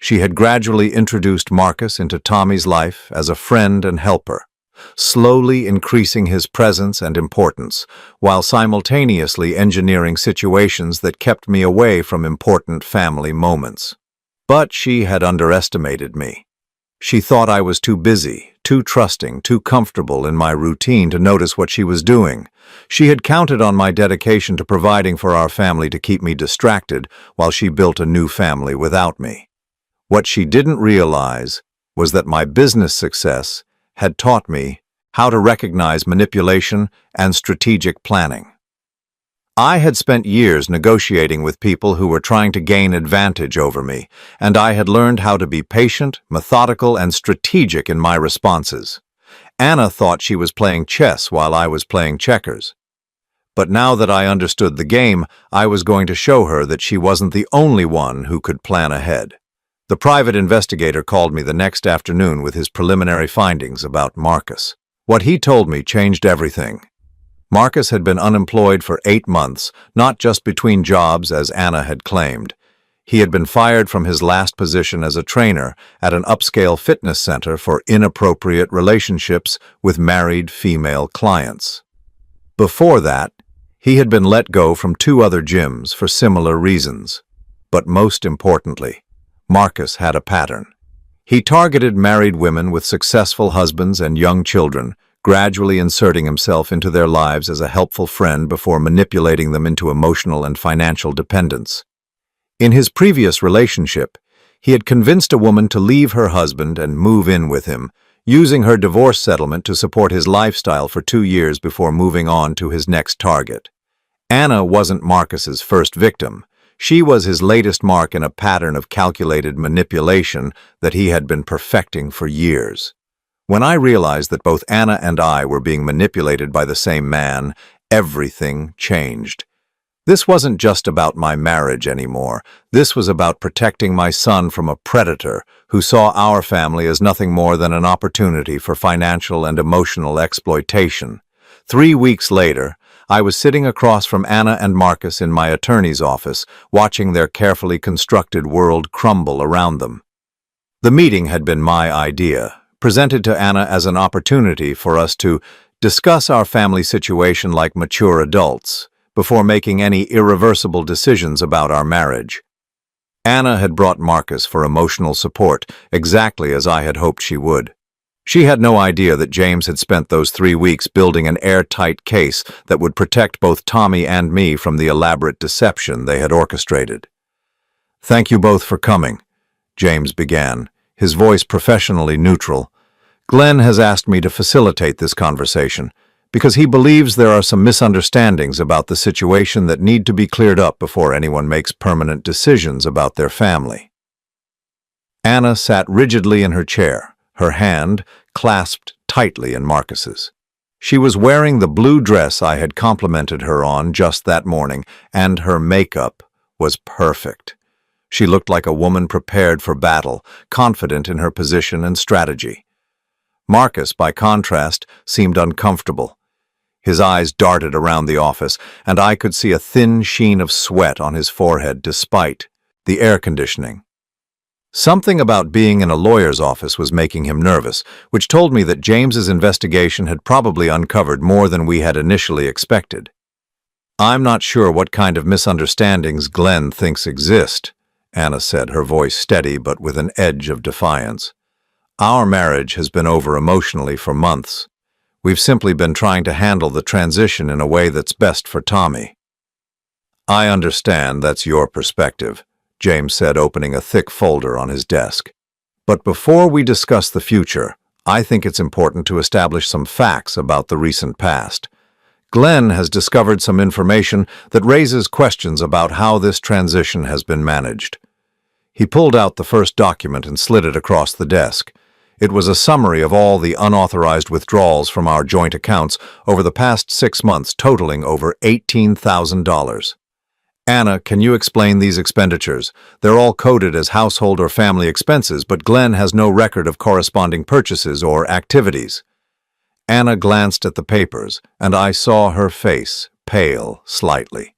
She had gradually introduced Marcus into Tommy's life as a friend and helper, slowly increasing his presence and importance, while simultaneously engineering situations that kept me away from important family moments. But she had underestimated me. She thought I was too busy, too trusting, too comfortable in my routine to notice what she was doing. She had counted on my dedication to providing for our family to keep me distracted while she built a new family without me. What she didn't realize was that my business success had taught me how to recognize manipulation and strategic planning. I had spent years negotiating with people who were trying to gain advantage over me, and I had learned how to be patient, methodical, and strategic in my responses. Anna thought she was playing chess while I was playing checkers. But now that I understood the game, I was going to show her that she wasn't the only one who could plan ahead. The private investigator called me the next afternoon with his preliminary findings about Marcus. What he told me changed everything. Marcus had been unemployed for 8 months, not just between jobs as Anna had claimed. He had been fired from his last position as a trainer at an upscale fitness center for inappropriate relationships with married female clients. Before that, he had been let go from 2 other gyms for similar reasons. But most importantly, Marcus had a pattern. He targeted married women with successful husbands and young children, gradually inserting himself into their lives as a helpful friend before manipulating them into emotional and financial dependence. In his previous relationship, he had convinced a woman to leave her husband and move in with him, using her divorce settlement to support his lifestyle for 2 years before moving on to his next target. Anna wasn't Marcus's first victim. She was his latest mark in a pattern of calculated manipulation that he had been perfecting for years. When I realized that both Anna and I were being manipulated by the same man, everything changed. This wasn't just about my marriage anymore. This was about protecting my son from a predator who saw our family as nothing more than an opportunity for financial and emotional exploitation. 3 weeks later, I was sitting across from Anna and Marcus in my attorney's office, watching their carefully constructed world crumble around them. The meeting had been my idea, presented to Anna as an opportunity for us to discuss our family situation like mature adults, before making any irreversible decisions about our marriage. Anna had brought Marcus for emotional support, exactly as I had hoped she would. She had no idea that James had spent those 3 weeks building an airtight case that would protect both Tommy and me from the elaborate deception they had orchestrated. "Thank you both for coming," James began, his voice professionally neutral. "Glenn has asked me to facilitate this conversation because he believes there are some misunderstandings about the situation that need to be cleared up before anyone makes permanent decisions about their family." Anna sat rigidly in her chair, her hand clasped tightly in Marcus's. She was wearing the blue dress I had complimented her on just that morning, and her makeup was perfect. She looked like a woman prepared for battle, confident in her position and strategy. Marcus, by contrast, seemed uncomfortable. His eyes darted around the office, and I could see a thin sheen of sweat on his forehead despite the air conditioning. Something about being in a lawyer's office was making him nervous, which told me that James's investigation had probably uncovered more than we had initially expected. "I'm not sure what kind of misunderstandings Glenn thinks exist," Anna said, her voice steady but with an edge of defiance. "Our marriage has been over emotionally for months. We've simply been trying to handle the transition in a way that's best for Tommy." "I understand that's your perspective," James said, opening a thick folder on his desk. "But before we discuss the future, I think it's important to establish some facts about the recent past. Glenn has discovered some information that raises questions about how this transition has been managed." He pulled out the first document and slid it across the desk. It was a summary of all the unauthorized withdrawals from our joint accounts over the past 6 months, totaling over $18,000. "Anna, can you explain these expenditures? They're all coded as household or family expenses, but Glenn has no record of corresponding purchases or activities." Anna glanced at the papers, and I saw her face pale slightly.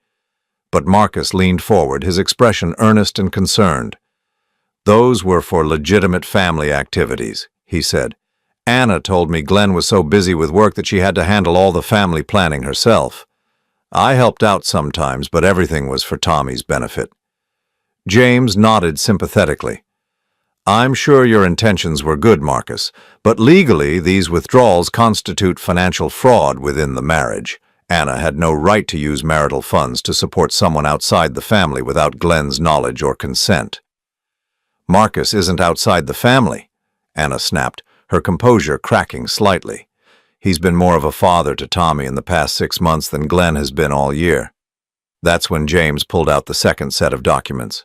But Marcus leaned forward, his expression earnest and concerned. "Those were for legitimate family activities," he said. "Anna told me Glenn was so busy with work that she had to handle all the family planning herself. I helped out sometimes, but everything was for Tommy's benefit." James nodded sympathetically. "I'm sure your intentions were good, Marcus, but legally these withdrawals constitute financial fraud within the marriage. Anna had no right to use marital funds to support someone outside the family without Glenn's knowledge or consent." "Marcus isn't outside the family," Anna snapped, her composure cracking slightly. "He's been more of a father to Tommy in the past 6 months than Glenn has been all year." That's when James pulled out the second set of documents.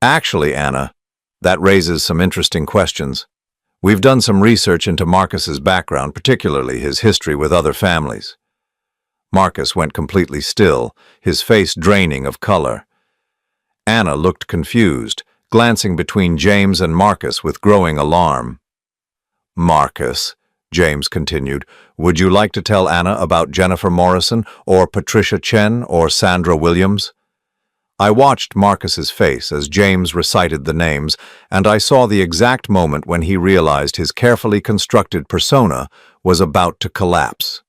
"Actually, Anna, that raises some interesting questions. We've done some research into Marcus's background, particularly his history with other families." Marcus went completely still, his face draining of color. Anna looked confused, glancing between James and Marcus with growing alarm. "Marcus," James continued, "would you like to tell Anna about Jennifer Morrison or Patricia Chen or Sandra Williams?" I watched Marcus's face as James recited the names, and I saw the exact moment when he realized his carefully constructed persona was about to collapse.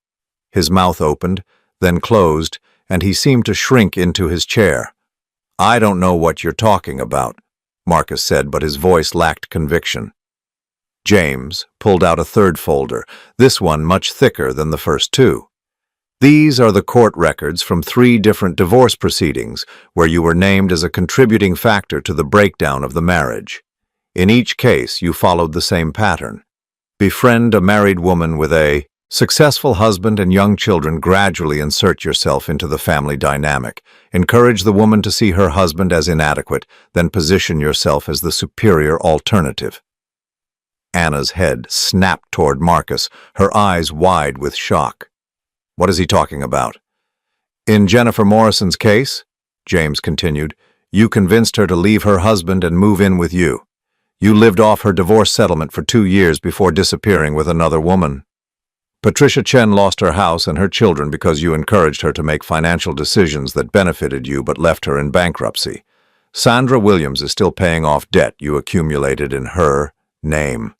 His mouth opened, then closed, and he seemed to shrink into his chair. "I don't know what you're talking about," Marcus said, but his voice lacked conviction. James pulled out a third folder, this one much thicker than the first 2. "These are the court records from 3 different divorce proceedings where you were named as a contributing factor to the breakdown of the marriage. In each case, you followed the same pattern. Befriend a married woman with a successful husband and young children, gradually insert yourself into the family dynamic. Encourage the woman to see her husband as inadequate, then position yourself as the superior alternative." Anna's head snapped toward Marcus, her eyes wide with shock. "What is he talking about?" In Jennifer Morrison's case, James continued, you convinced her to leave her husband and move in with you. You lived off her divorce settlement for 2 years before disappearing with another woman. Patricia Chen lost her house and her children because you encouraged her to make financial decisions that benefited you but left her in bankruptcy. Sandra Williams is still paying off debt you accumulated in her name.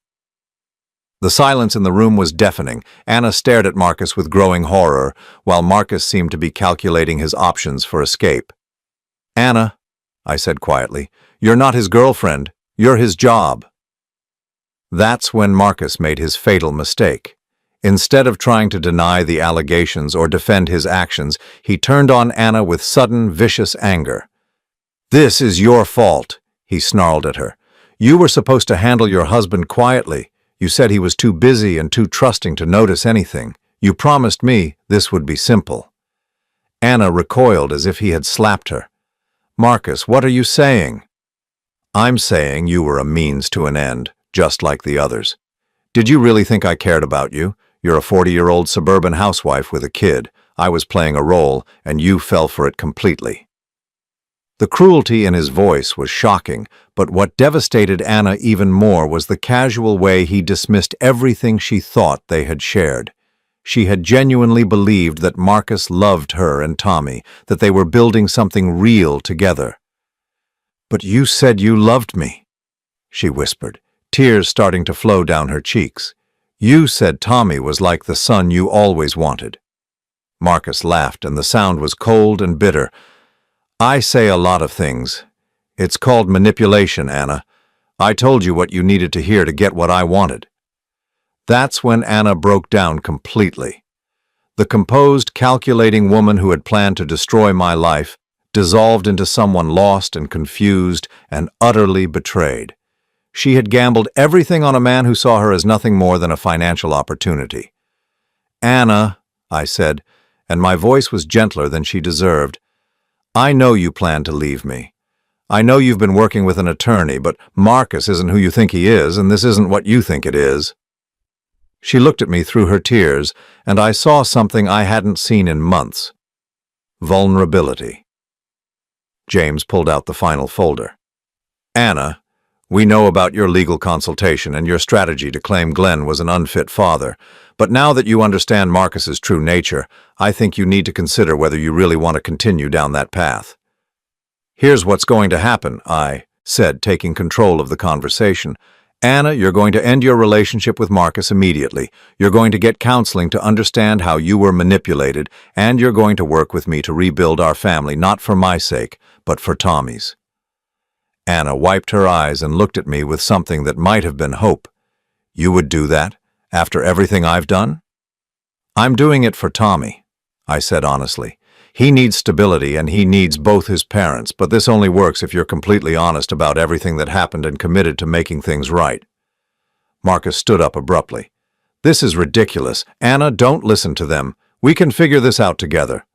The silence in the room was deafening. Anna stared at Marcus with growing horror, while Marcus seemed to be calculating his options for escape. Anna, I said quietly, you're not his girlfriend, you're his job. That's when Marcus made his fatal mistake. Instead of trying to deny the allegations or defend his actions, he turned on Anna with sudden, vicious anger. This is your fault, he snarled at her. You were supposed to handle your husband quietly. You said he was too busy and too trusting to notice anything. You promised me this would be simple. Anna recoiled as if he had slapped her. Marcus, what are you saying? I'm saying you were a means to an end, just like the others. Did you really think I cared about you? You're a 40-year-old suburban housewife with a kid. I was playing a role, and you fell for it completely. The cruelty in his voice was shocking, but what devastated Anna even more was the casual way he dismissed everything she thought they had shared. She had genuinely believed that Marcus loved her and Tommy, that they were building something real together. But you said you loved me, she whispered, tears starting to flow down her cheeks. You said Tommy was like the son you always wanted. Marcus laughed, and the sound was cold and bitter. I say a lot of things. It's called manipulation, Anna. I told you what you needed to hear to get what I wanted. That's when Anna broke down completely. The composed, calculating woman who had planned to destroy my life dissolved into someone lost and confused and utterly betrayed. She had gambled everything on a man who saw her as nothing more than a financial opportunity. Anna, I said, and my voice was gentler than she deserved, I know you plan to leave me. I know you've been working with an attorney, but Marcus isn't who you think he is, and this isn't what you think it is. She looked at me through her tears, and I saw something I hadn't seen in months. Vulnerability. James pulled out the final folder. Anna, we know about your legal consultation and your strategy to claim Glenn was an unfit father, but now that you understand Marcus's true nature, I think you need to consider whether you really want to continue down that path. Here's what's going to happen, I said, taking control of the conversation. Anna, you're going to end your relationship with Marcus immediately. You're going to get counseling to understand how you were manipulated, and you're going to work with me to rebuild our family, not for my sake, but for Tommy's. Anna wiped her eyes and looked at me with something that might have been hope. You would do that, after everything I've done? I'm doing it for Tommy, I said honestly. He needs stability and he needs both his parents, but this only works if you're completely honest about everything that happened and committed to making things right. Marcus stood up abruptly. This is ridiculous. Anna, don't listen to them. We can figure this out together.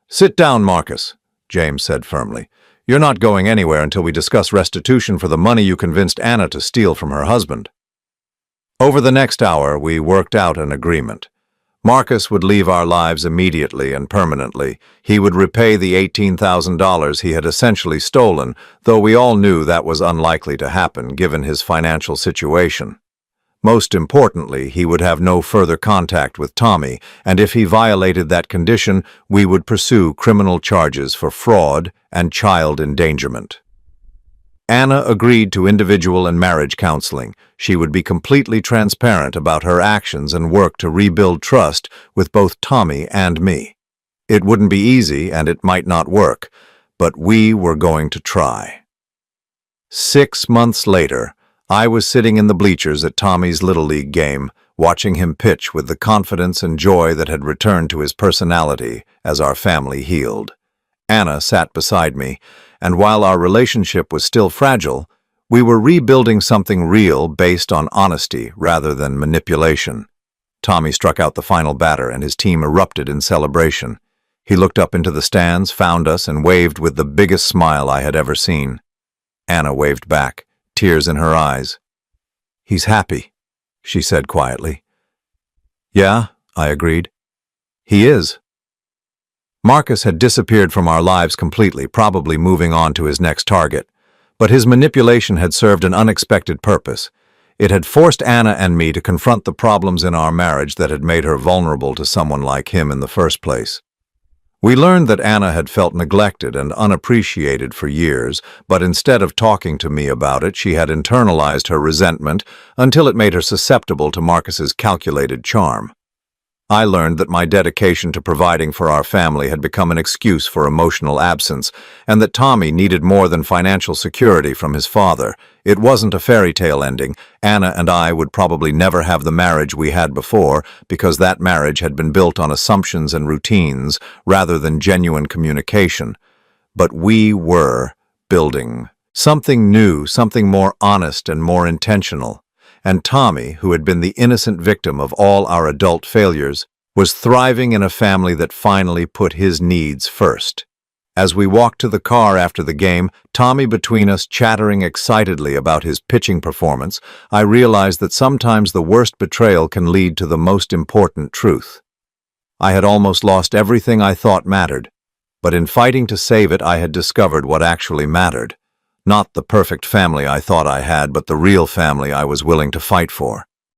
Sit down, Marcus, James said firmly. You're not going anywhere until we discuss restitution for the money you convinced Anna to steal from her husband. Over the next hour, we worked out an agreement. Marcus would leave our lives immediately and permanently. He would repay the $18,000 he had essentially stolen, though we all knew that was unlikely to happen given his financial situation. Most importantly, he would have no further contact with Tommy, and if he violated that condition, we would pursue criminal charges for fraud and child endangerment. Anna agreed to individual and marriage counseling. She would be completely transparent about her actions and work to rebuild trust with both Tommy and me. It wouldn't be easy and it might not work, but we were going to try. 6 months later, I was sitting in the bleachers at Tommy's Little League game, watching him pitch with the confidence and joy that had returned to his personality as our family healed. Anna sat beside me, and while our relationship was still fragile, we were rebuilding something real based on honesty rather than manipulation. Tommy struck out the final batter and his team erupted in celebration. He looked up into the stands, found us, and waved with the biggest smile I had ever seen. Anna waved back, tears in her eyes. He's happy, she said quietly. Yeah, I agreed. He is. Marcus had disappeared from our lives completely, probably moving on to his next target. But his manipulation had served an unexpected purpose. It had forced Anna and me to confront the problems in our marriage that had made her vulnerable to someone like him in the first place. We learned that Anna had felt neglected and unappreciated for years, but instead of talking to me about it, she had internalized her resentment until it made her susceptible to Marcus's calculated charm. I learned that my dedication to providing for our family had become an excuse for emotional absence, and that Tommy needed more than financial security from his father. It wasn't a fairy tale ending. Anna and I would probably never have the marriage we had before, because that marriage had been built on assumptions and routines rather than genuine communication. But we were building something new, something more honest and more intentional. And Tommy, who had been the innocent victim of all our adult failures, was thriving in a family that finally put his needs first. As we walked to the car after the game, Tommy between us chattering excitedly about his pitching performance, I realized that sometimes the worst betrayal can lead to the most important truth. I had almost lost everything I thought mattered, but in fighting to save it, I had discovered what actually mattered. Not the perfect family I thought I had, but the real family I was willing to fight for.